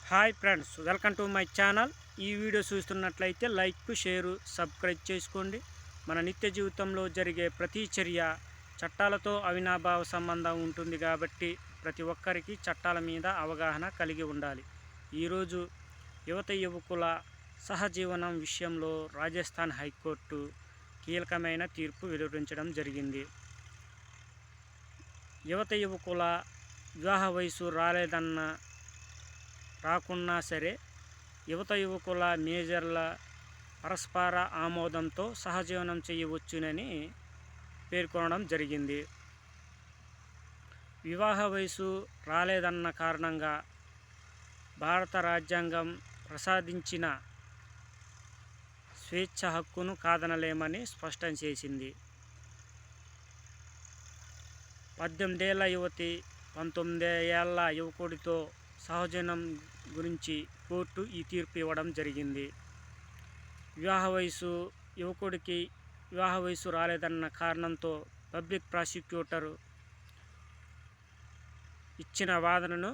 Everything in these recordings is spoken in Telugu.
Hi friends, welcome to my channel. ఈ వీడియో చూస్తున్నట్లయితే లైక్, షేరు, సబ్స్క్రైబ్ చేసుకోండి. మన నిత్య జీవితంలో జరిగే ప్రతి చర్య చట్టాలతో అవినాభావ సంబంధం ఉంటుంది కాబట్టి ప్రతి ఒక్కరికి చట్టాల మీద అవగాహన కలిగి ఉండాలి. ఈరోజు యువకుల సహజీవనం విషయంలో రాజస్థాన్ హైకోర్టు కీలకమైన తీర్పు వెలువరించడం జరిగింది. యువకుల వివాహ వయసు రాకున్నా సరే యువకుల మేజర్ల పరస్పర ఆమోదంతో సహజీవనం చేయవచ్చునని పేర్కొనడం జరిగింది. వివాహ వయసు రాలేదన్న కారణంగా భారత రాజ్యాంగం ప్రసాదించిన స్వేచ్ఛ హక్కును కాదనలేమని స్పష్టం చేసింది. 18 ఏళ్ల యువతి 19 ఏళ్ల యువకుడితో సహజీవనం గురించి కోర్టు ఈ తీర్పు ఇవ్వడం జరిగింది. యువకుడికి వివాహ వయసు రాలేదన్న కారణంతో పబ్లిక్ ప్రాసిక్యూటర్ ఇచ్చిన వాదనను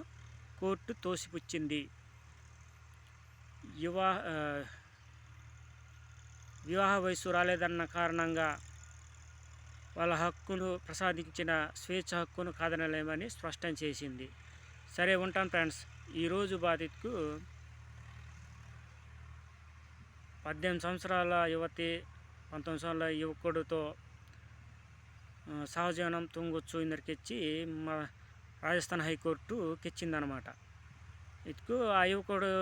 కోర్టు తోసిపుచ్చింది. వివాహ వయసు రాలేదన్న కారణంగా వాళ్ళ హక్కును ప్రసాదించిన స్వేచ్ఛ హక్కును కాదనలేమని స్పష్టం చేసింది. సరే, ఉంటాను ఫ్రెండ్స్. ఈరోజు బాధితుకు 18 సంవత్సరాల యువతి 19 సంవత్సరాల యువకుడితో సహజీవనం తుంగొచ్చు ఇందరికిచ్చి రాజస్థాన్ హైకోర్టు కెచ్చిందనమాట. ఇటుకు ఆ యువకుడు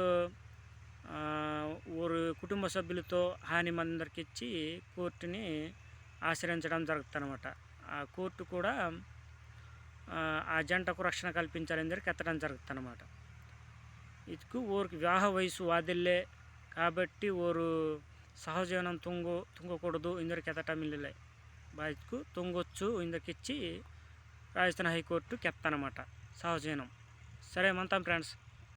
ఊరు కుటుంబ సభ్యులతో హాని మందరికిచ్చి కోర్టుని ఆశ్రయించడం జరుగుతుందన్నమాట. ఆ కోర్టు కూడా ఆ జంటకు రక్షణ కల్పించాలని ఎత్తడం జరుగుతుందన్నమాట. ఇటుకు ఊరికి వివాహ వయసు వాదిల్లే కాబట్టి ఊరు సహజీవనం తుంగకూడదు ఇందరికి ఎత్తటం ఇల్లే బాధ్యతకు తుంగొచ్చు ఇందరికిచ్చి రాజస్థాన్ హైకోర్టు కెత్తనమాట సహజీవనం. సరే, మంతాం ఫ్రెండ్స్.